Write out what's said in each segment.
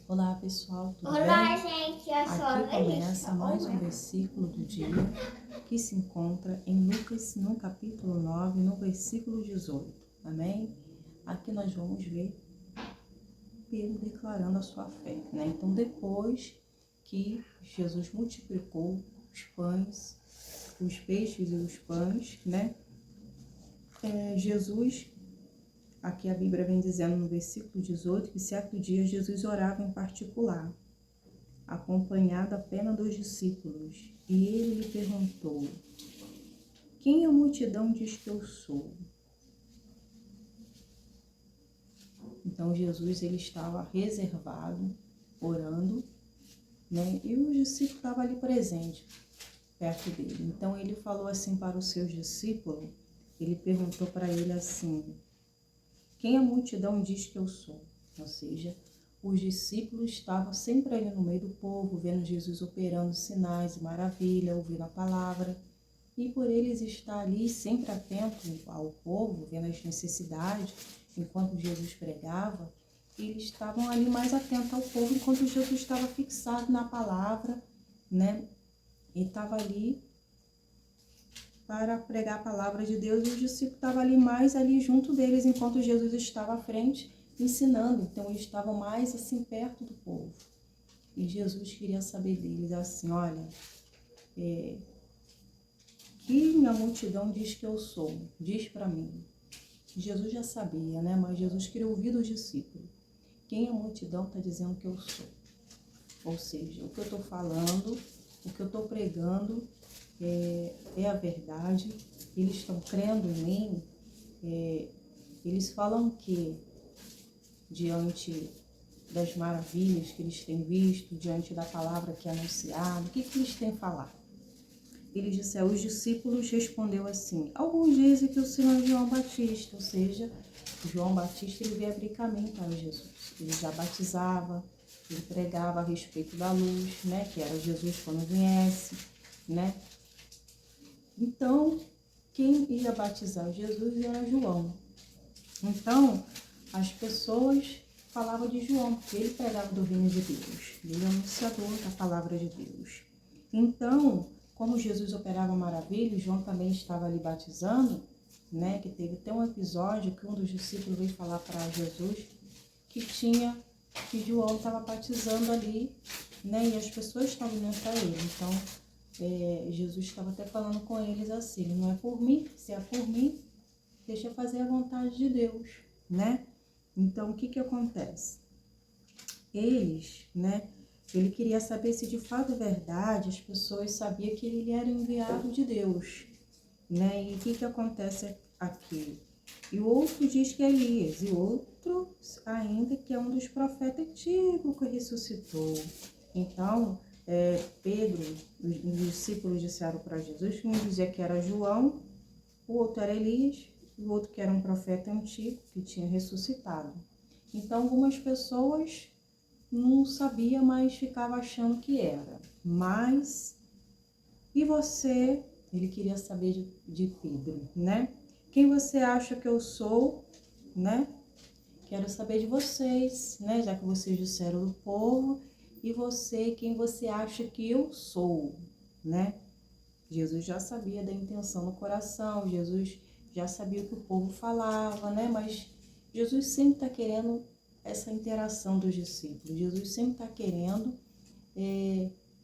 Olá pessoal, tudo Olá, bem? gente, eu sou a Aqui Melissa. começa mais um versículo do dia que se encontra em Lucas, no capítulo 9, no versículo 18. Amém? Aqui nós vamos ver Pedro declarando a sua fé, né? Então, depois que Jesus multiplicou os pães, os peixes e os pães, né? Jesus, aqui a Bíblia vem dizendo no versículo 18 que certo dia Jesus orava em particular, acompanhado apenas dos discípulos, e ele lhe perguntou: quem a multidão diz que eu sou? Então Jesus ele estava reservado, orando, né? E os discípulos estavam ali presentes, perto dele. Então ele falou assim para os seus discípulos, ele perguntou para ele assim: quem a multidão diz que eu sou? Ou seja, os discípulos estavam sempre ali no meio do povo, vendo Jesus operando sinais e maravilha, ouvindo a palavra. E por eles estar ali sempre atento ao povo, vendo as necessidades, enquanto Jesus pregava, eles estavam ali mais atentos ao povo, enquanto Jesus estava fixado na palavra, né? E estava ali para pregar a palavra de Deus, e os discípulos estavam ali mais ali junto deles, enquanto Jesus estava à frente ensinando. Então eles estavam mais assim perto do povo. E Jesus queria saber deles assim: olha, quem a multidão diz que eu sou? Diz para mim. Jesus já sabia, né? Mas Jesus queria ouvir dos discípulos. Quem a multidão está dizendo que eu sou? Ou seja, o que eu estou falando, o que eu estou pregando é a verdade. Eles estão crendo em mim. Eles falam que diante das maravilhas que eles têm visto, diante da palavra que é anunciada, o que eles têm falado? Eles disseram, os discípulos respondeu assim: alguns dizem que o Senhor é João Batista, ou seja, João Batista ele veio abrir caminho para Jesus. Ele já batizava, ele pregava a respeito da luz, né, que era Jesus quando viesse, né? Então, quem ia batizar Jesus era João. Então, as pessoas falavam de João, porque ele pregava do reino de Deus. Ele é o anunciador da palavra de Deus. Então, como Jesus operava maravilhas, João também estava ali batizando, né? Que teve até um episódio que um dos discípulos veio falar para Jesus que João estava batizando ali, né? E as pessoas estavam olhando para ele. Então, Jesus estava até falando com eles assim: não é por mim, se é por mim, deixa eu fazer a vontade de Deus, né? Então, o que acontece? Eles, né? Ele queria saber se de fato é verdade, as pessoas sabiam que ele era enviado de Deus, né? E o que acontece aqui? E o outro diz que é Elias, e outro ainda que é um dos profetas antigos que ressuscitou. Então, Pedro, os discípulos disseram para Jesus que um dizia que era João, o outro era Elias, o outro que era um profeta antigo que tinha ressuscitado. Então, algumas pessoas não sabia, mas ficava achando que era. Mas, e você? Ele queria saber de Pedro, né? Quem você acha que eu sou, né? Quero saber de vocês, né? Já que vocês disseram do povo. E você, quem você acha que eu sou, né? Jesus já sabia da intenção no coração, Jesus já sabia o que o povo falava, né? Mas Jesus sempre está querendo essa interação dos discípulos. Jesus sempre está querendo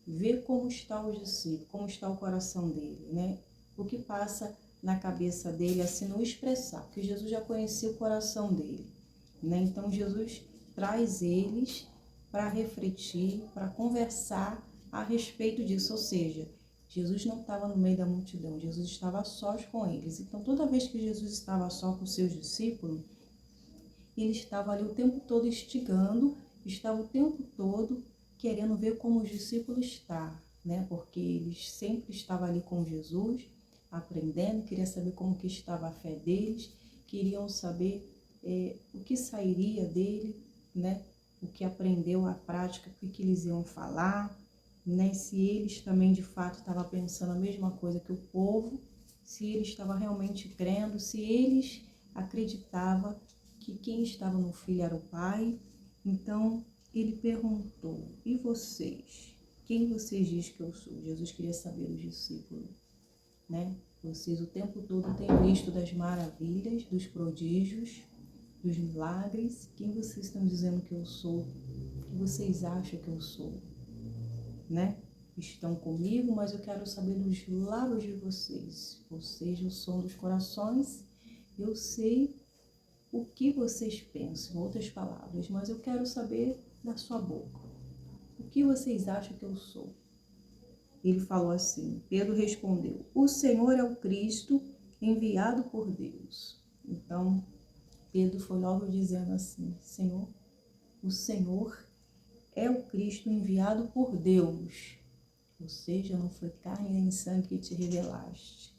ver como está o discípulo, como está o coração dele, né? O que passa na cabeça dele, assim, não expressar, porque Jesus já conhecia o coração dele, né? Então Jesus traz eles para refletir, para conversar a respeito disso, ou seja, Jesus não estava no meio da multidão, Jesus estava a sós com eles. Então, toda vez que Jesus estava a sós com seus discípulos, ele estava ali o tempo todo instigando, estava o tempo todo querendo ver como os discípulos estão, né? Porque eles sempre estavam ali com Jesus, aprendendo, queria saber como que estava a fé deles, queriam saber o que sairia dele, né? O que aprendeu a prática, o que eles iam falar, né? Se eles também de fato estavam pensando a mesma coisa que o povo, se eles estavam realmente crendo, se eles acreditavam que quem estava no filho era o Pai. Então, ele perguntou, e vocês? Quem vocês dizem que eu sou? Jesus queria saber os discípulos, né? Vocês o tempo todo têm visto das maravilhas, dos prodígios, dos milagres. Quem vocês estão dizendo que eu sou? O que vocês acham que eu sou? Né? Estão comigo, mas eu quero saber dos lábios de vocês. Ou seja, o som dos corações. Eu sei o que vocês pensam, em outras palavras, mas eu quero saber da sua boca. O que vocês acham que eu sou? Ele falou assim, Pedro respondeu, o Senhor é o Cristo enviado por Deus. Então, Pedro foi logo dizendo assim, Senhor, o Senhor é o Cristo enviado por Deus. Ou seja, não foi carne nem sangue que te revelaste,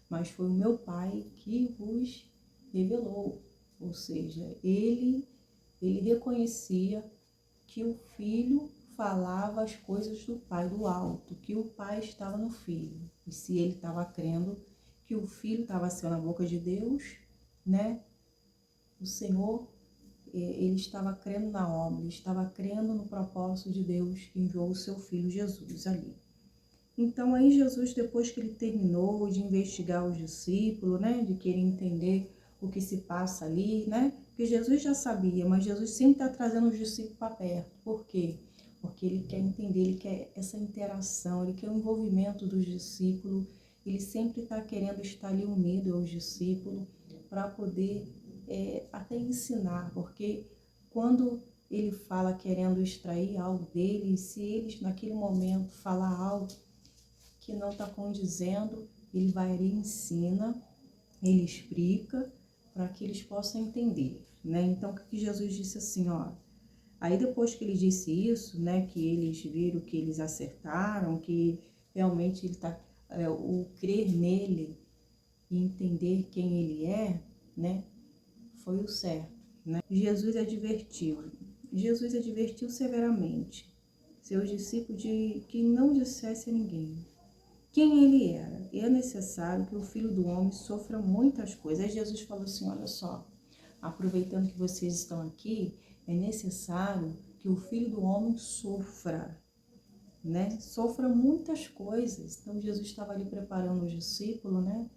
mas foi o meu Pai que vos revelou. Ou seja, ele reconhecia que o Filho falava as coisas do Pai do alto, que o Pai estava no Filho. E se ele estava crendo que o Filho estava sendo a boca de Deus, né? O Senhor, ele estava crendo na obra, ele estava crendo no propósito de Deus que enviou o seu Filho Jesus ali. Então aí Jesus, depois que ele terminou de investigar os discípulos, né? De querer entender o que se passa ali, né? Porque Jesus já sabia, mas Jesus sempre está trazendo os discípulos para perto. Por quê? Porque ele quer entender, ele quer essa interação, ele quer o envolvimento dos discípulos, ele sempre está querendo estar ali unido aos discípulos para poder até ensinar, porque quando ele fala querendo extrair algo deles, se eles naquele momento falar algo que não está condizendo, ele vai ali e ensina, ele explica para que eles possam entender, né? Então, o que Jesus disse assim, ó, aí depois que ele disse isso, né, que eles viram que eles acertaram, que realmente ele tá, o crer nele e entender quem ele é, né, foi o certo, né? Jesus advertiu severamente seus discípulos de que não dissesse a ninguém quem ele era. E é necessário que o Filho do Homem sofra muitas coisas. Aí Jesus falou assim, olha só, aproveitando que vocês estão aqui, é necessário que o Filho do Homem sofra, né? Sofra muitas coisas. Então Jesus estava ali preparando os discípulos, né?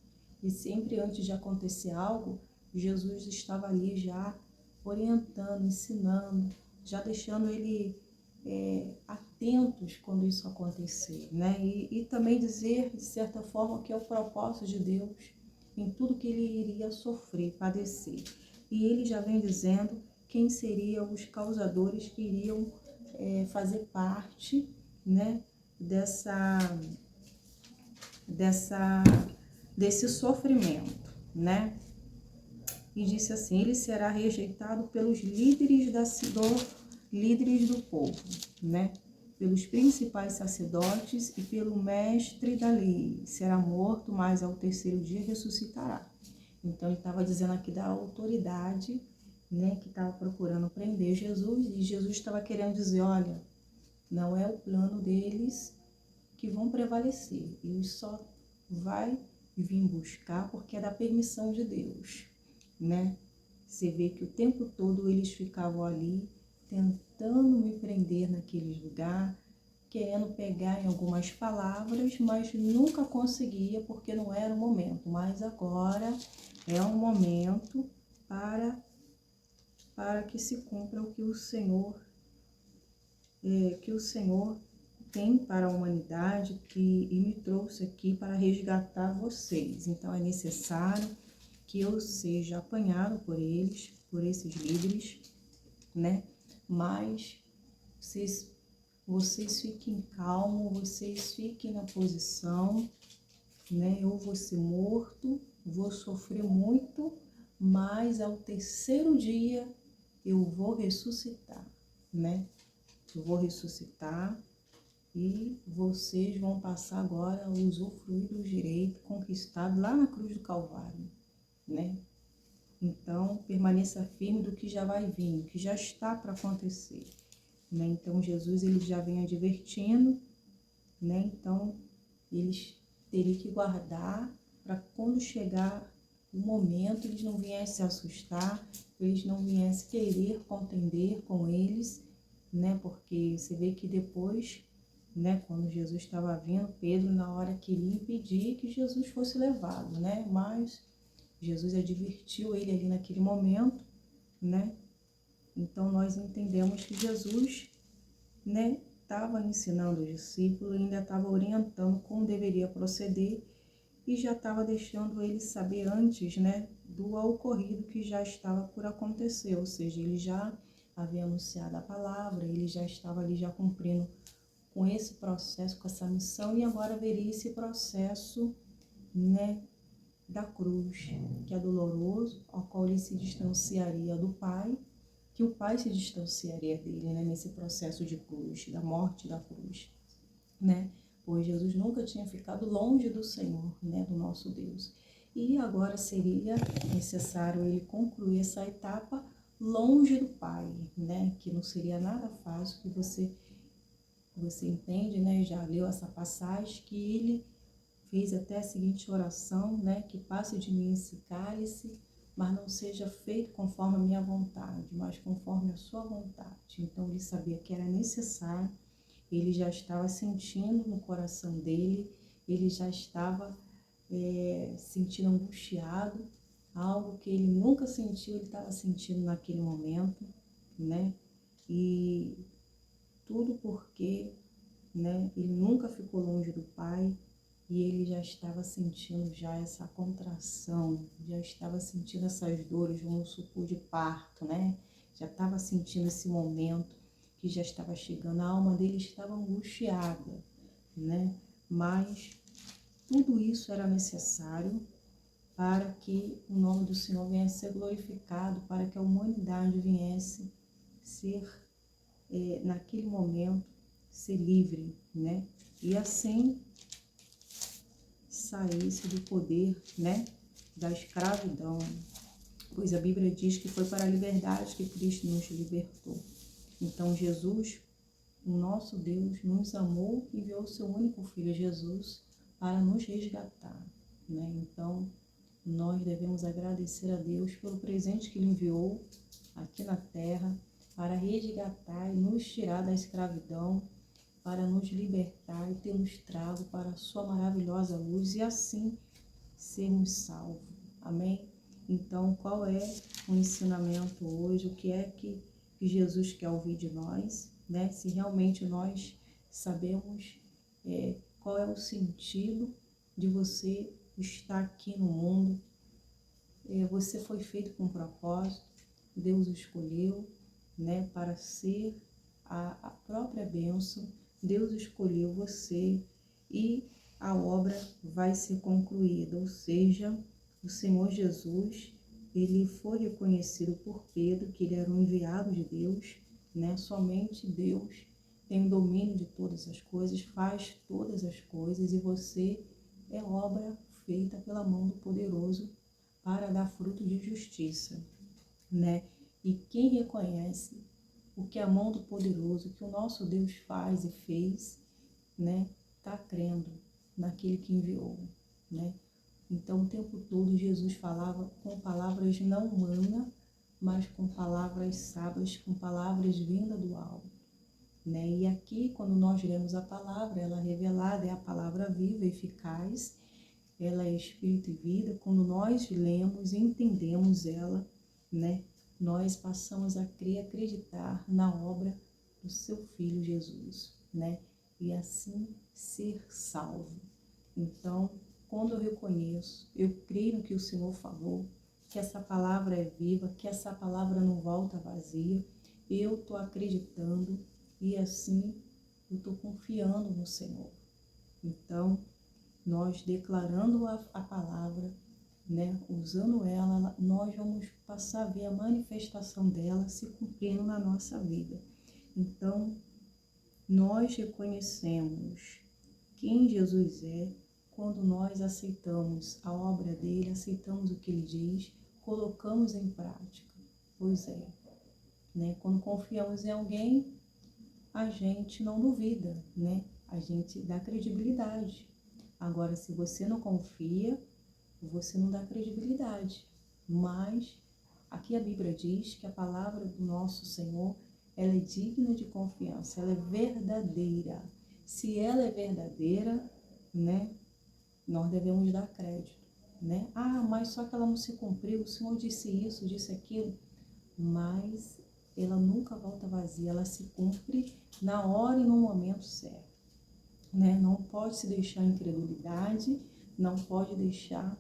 E sempre antes de acontecer algo, Jesus estava ali já orientando, ensinando, já deixando ele atentos quando isso acontecer, né? E também dizer, de certa forma, que é o propósito de Deus em tudo que ele iria sofrer, padecer. E ele já vem dizendo quem seriam os causadores que iriam fazer parte, né, desse sofrimento, né? E disse assim, ele será rejeitado pelos líderes do povo, né? Pelos principais sacerdotes e pelo mestre da lei. Será morto, mas ao terceiro dia ressuscitará. Então, ele estava dizendo aqui da autoridade, né? Que estava procurando prender Jesus. E Jesus estava querendo dizer, olha, não é o plano deles que vão prevalecer. Ele só vai vir buscar porque é da permissão de Deus, né? Você vê que o tempo todo eles ficavam ali tentando me prender naquele lugar, querendo pegar em algumas palavras, mas nunca conseguia porque não era o momento. Mas agora é um momento para que se cumpra o que o Senhor tem para a humanidade e me trouxe aqui para resgatar vocês. Então é necessário que eu seja apanhado por eles, por esses líderes, né? Mas vocês fiquem calmos, vocês fiquem na posição, né? Eu vou ser morto, vou sofrer muito, mas ao terceiro dia eu vou ressuscitar, né? Eu vou ressuscitar e vocês vão passar agora a usufruir do direito conquistado lá na cruz do Calvário, né? Então, permaneça firme do que já vai vir, que já está para acontecer, né? Então, Jesus, ele já vem advertindo, né? Então, eles teriam que guardar para quando chegar o momento, eles não viessem se assustar, eles não viessem querer contender com eles, né? Porque você vê que depois, né, quando Jesus estava vindo, Pedro, na hora queria impedir que Jesus fosse levado, né? Mas Jesus advertiu ele ali naquele momento, né? Então nós entendemos que Jesus, né, estava ensinando o discípulo, ainda estava orientando como deveria proceder e já estava deixando ele saber antes, né, do ocorrido que já estava por acontecer, ou seja, ele já havia anunciado a palavra, ele já estava ali já cumprindo com esse processo, com essa missão, e agora veria esse processo, né, da cruz, que é doloroso, ao qual ele se distanciaria do Pai, que o Pai se distanciaria dele, né, nesse processo de cruz, da morte da cruz, né? Pois Jesus nunca tinha ficado longe do Senhor, né, do nosso Deus. E agora seria necessário ele concluir essa etapa longe do Pai, né? Que não seria nada fácil, que você entende, né? Já leu essa passagem, que ele fez até a seguinte oração, né? Que passe de mim esse cálice, mas não seja feito conforme a minha vontade, mas conforme a sua vontade. Então ele sabia que era necessário, ele já estava sentindo no coração dele, ele já estava sentindo angustiado, algo que ele nunca sentiu, ele estava sentindo naquele momento, né? E tudo porque, né, ele nunca ficou longe do Pai, e ele já estava sentindo já essa contração, já estava sentindo essas dores, vamos supor, de parto, né? Já estava sentindo esse momento que já estava chegando, a alma dele estava angustiada, né? Mas tudo isso era necessário para que o nome do Senhor viesse a ser glorificado, para que a humanidade viesse ser, naquele momento, ser livre, né? E assim saísse do poder, né, da escravidão, pois a Bíblia diz que foi para a liberdade que Cristo nos libertou. Então Jesus, o nosso Deus, nos amou e enviou o seu único Filho Jesus para nos resgatar, né? Então nós devemos agradecer a Deus pelo presente que Ele enviou aqui na terra para resgatar e nos tirar da escravidão, para nos libertar e ter nos trago para a sua maravilhosa luz e assim sermos salvos. Amém? Então, qual é o ensinamento hoje? O que é que Jesus quer ouvir de nós, né? Se realmente nós sabemos qual é o sentido de você estar aqui no mundo. Você foi feito com um propósito, Deus o escolheu, né, para ser a própria bênção. Deus escolheu você e a obra vai ser concluída, ou seja, o Senhor Jesus, ele foi reconhecido por Pedro que ele era um enviado de Deus, né? Somente Deus tem o domínio de todas as coisas, faz todas as coisas, e você é obra feita pela mão do poderoso para dar fruto de justiça, né? E quem reconhece o que a mão do poderoso, o que o nosso Deus faz e fez, né, tá crendo naquele que enviou, né? Então, o tempo todo Jesus falava com palavras não humanas, mas com palavras sábias, com palavras vindas do alto, né? E aqui, quando nós lemos a palavra, ela é revelada, é a palavra viva, eficaz, ela é espírito e vida. Quando nós lemos e entendemos ela, né, nós passamos a crer, acreditar na obra do seu Filho Jesus, né, e assim ser salvo. Então, quando eu reconheço, eu creio no que o Senhor falou, que essa palavra é viva, que essa palavra não volta vazia, eu estou acreditando e assim eu estou confiando no Senhor. Então, nós declarando a palavra, né, usando ela, nós vamos passar a ver a manifestação dela se cumprindo na nossa vida. Então, nós reconhecemos quem Jesus é quando nós aceitamos a obra dele, aceitamos o que ele diz, colocamos em prática. Pois é, né? Quando confiamos em alguém, a gente não duvida, né? A gente dá credibilidade. Agora, se você não confia, você não dá credibilidade. Mas aqui a Bíblia diz que a palavra do nosso Senhor ela é digna de confiança, ela é verdadeira. Se ela é verdadeira, né, nós devemos dar crédito, né? Ah, mas só que ela não se cumpriu, o Senhor disse isso, disse aquilo, mas ela nunca volta vazia, ela se cumpre na hora e no momento certo, né? Não pode se deixar incredulidade, não pode deixar,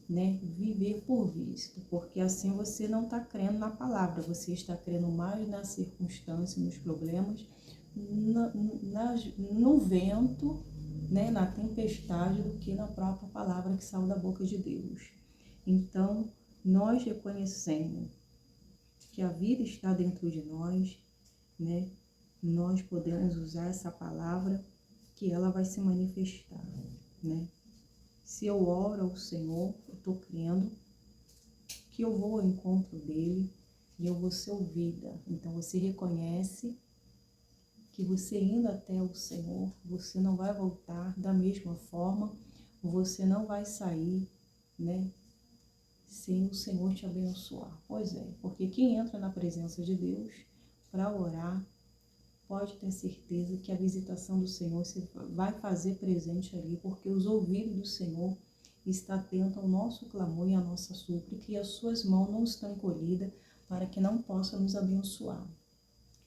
né, viver por vista, porque assim você não está crendo na palavra, você está crendo mais na circunstância, nos problemas, no vento, né, na tempestade, do que na própria palavra que saiu da boca de Deus. Então, nós reconhecendo que a vida está dentro de nós, né, nós podemos usar essa palavra que ela vai se manifestar, né? Se eu oro ao Senhor, eu estou crendo que eu vou ao encontro dele e eu vou ser ouvida. Então você reconhece que você indo até o Senhor, você não vai voltar da mesma forma, você não vai sair, né, sem o Senhor te abençoar. Pois é, porque quem entra na presença de Deus para orar, pode ter certeza que a visitação do Senhor se vai fazer presente ali, porque os ouvidos do Senhor estão atentos ao nosso clamor e à nossa súplica, e as suas mãos não estão encolhidas para que não possa nos abençoar.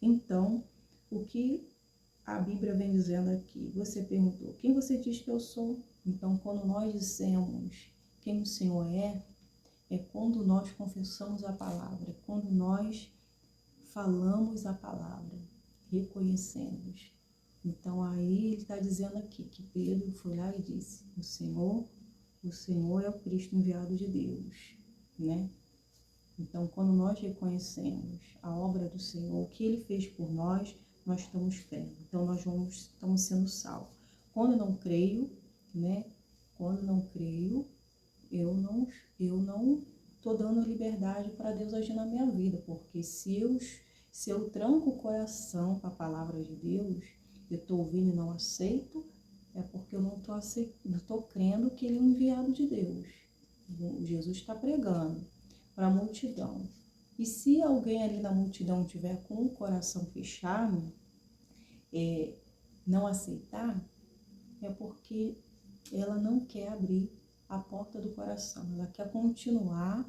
Então, o que a Bíblia vem dizendo aqui? Você perguntou, quem você diz que eu sou? Então, quando nós dissemos quem o Senhor é quando nós confessamos a palavra, é quando nós falamos a palavra, reconhecemos. Então aí ele está dizendo aqui que Pedro foi lá e disse, o Senhor é o Cristo enviado de Deus, né? Então quando nós reconhecemos a obra do Senhor, o que ele fez por nós, nós estamos crendo. Então nós estamos sendo salvos. Quando eu não creio, né? Quando não creio, eu não estou dando liberdade para Deus agir na minha vida, porque se eu tranco o coração para a palavra de Deus, eu estou ouvindo e não aceito, é porque eu não estou crendo que ele é um enviado de Deus. Jesus está pregando para a multidão. E se alguém ali na multidão tiver com o coração fechado, não aceitar, é porque ela não quer abrir a porta do coração. Ela quer continuar,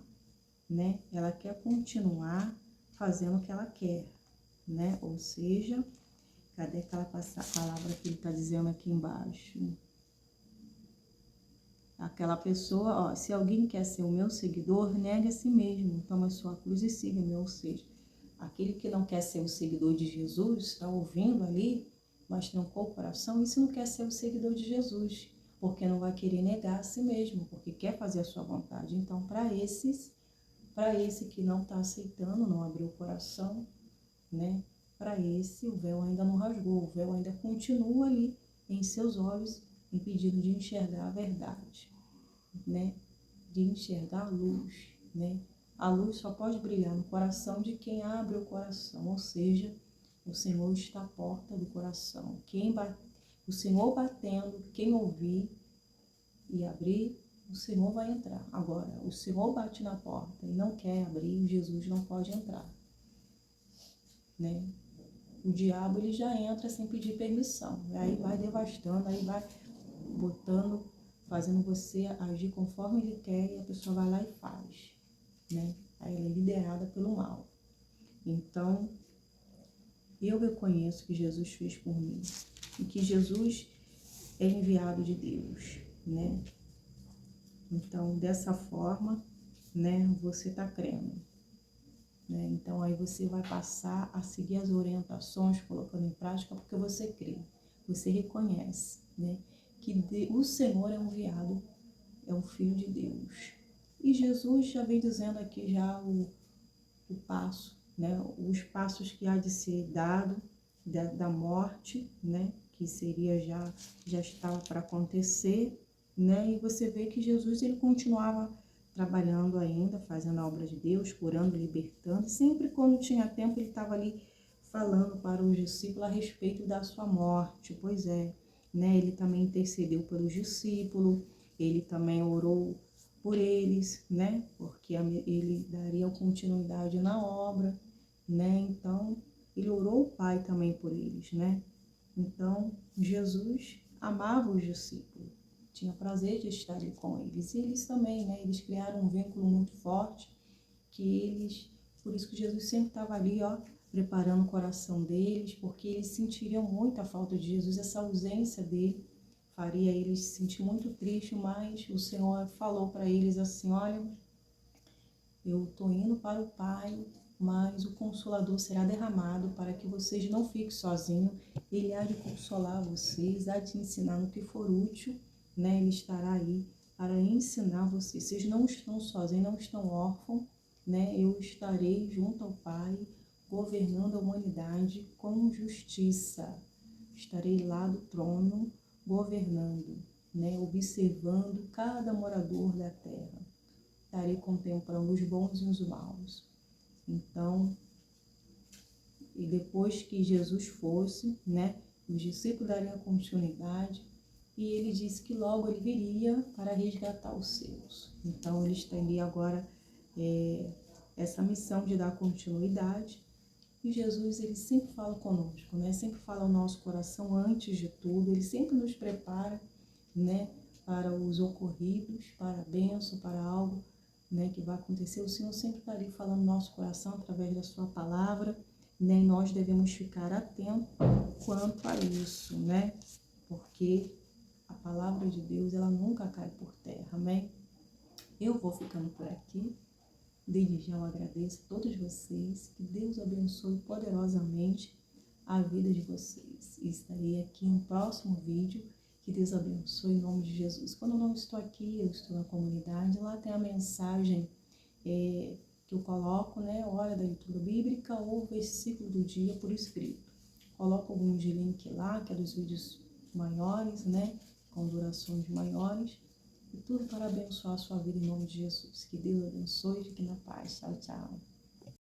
né? Ela quer continuar fazendo o que ela quer, né? Ou seja, cadê aquela palavra que ele está dizendo aqui embaixo? Aquela pessoa, ó, se alguém quer ser o meu seguidor, negue a si mesmo, toma a sua cruz e siga-me. Ou seja, aquele que não quer ser o seguidor de Jesus, está ouvindo ali, mas trancou o coração, isso não quer ser o seguidor de Jesus, porque não vai querer negar a si mesmo, porque quer fazer a sua vontade. Então, para esse que não está aceitando, não abriu o coração, né? Para esse, o véu ainda não rasgou, o véu ainda continua ali em seus olhos, impedindo de enxergar a verdade, né? De enxergar a luz, né? A luz só pode brilhar no coração de quem abre o coração, ou seja, o Senhor está à porta do coração. O Senhor batendo, quem ouvir e abrir, o Senhor vai entrar. Agora, o Senhor bate na porta e não quer abrir, Jesus não pode entrar, né? O diabo, ele já entra sem pedir permissão, aí vai devastando, aí vai botando, fazendo você agir conforme ele quer, e a pessoa vai lá e faz, né? Aí ela é liderada pelo mal. Então, eu reconheço que Jesus fez por mim e que Jesus é enviado de Deus, né? Então, dessa forma, né, você está crendo, né? Então, aí você vai passar a seguir as orientações, colocando em prática, porque você crê, você reconhece, né, que o Senhor é um enviado, é um filho de Deus. E Jesus já vem dizendo aqui já o passo, né, os passos que há de ser dado da morte, né, que seria já estava para acontecer, né, e você vê que Jesus, ele continuava trabalhando ainda, fazendo a obra de Deus, curando, libertando, sempre quando tinha tempo ele estava ali falando para os discípulos a respeito da sua morte. Pois é, né, ele também intercedeu pelos discípulos, ele também orou por eles, né, porque ele daria continuidade na obra, né, então ele orou ao Pai também por eles, né? Então, Jesus amava os discípulos, tinha prazer de estar ali com eles. E eles também, né? Eles criaram um vínculo muito forte, por isso que Jesus sempre estava ali, ó, preparando o coração deles, porque eles sentiriam muito a falta de Jesus, essa ausência dele faria eles se sentir muito tristes, mas o Senhor falou para eles assim, olha, eu estou indo para o Pai, mas o Consolador será derramado para que vocês não fiquem sozinhos. Ele há de consolar vocês, há de ensinar no que for útil, né? Ele estará aí para ensinar vocês. Vocês não estão sozinhos, não estão órfãos, né? Eu estarei junto ao Pai, governando a humanidade com justiça. Estarei lá do trono, governando, né? Observando cada morador da terra. Estarei contemplando os bons e os maus. Então, e depois que Jesus fosse, né, os discípulos dariam continuidade e ele disse que logo ele viria para resgatar os seus. Então, ele estaria agora essa missão de dar continuidade. E Jesus, ele sempre fala conosco, né? Sempre fala ao nosso coração antes de tudo. Ele sempre nos prepara, né, para os ocorridos, para a bênção, para algo, né, que vai acontecer. O Senhor sempre está ali falando no nosso coração através da sua palavra, né? E nós devemos ficar atentos quanto a isso, né? Porque a palavra de Deus, ela nunca cai por terra, amém? Eu vou ficando por aqui. Desde já eu agradeço a todos vocês, que Deus abençoe poderosamente a vida de vocês. E estarei aqui no próximo vídeo, que Deus abençoe em nome de Jesus. Quando eu não estou aqui, eu estou na comunidade, lá tem a mensagem que eu coloco, né, hora da leitura bíblica ou versículo do dia por escrito. Coloco alguns link lá, que é dos vídeos maiores, né, com durações maiores. E tudo para abençoar a sua vida em nome de Jesus. Que Deus abençoe e fique na paz. Tchau, tchau.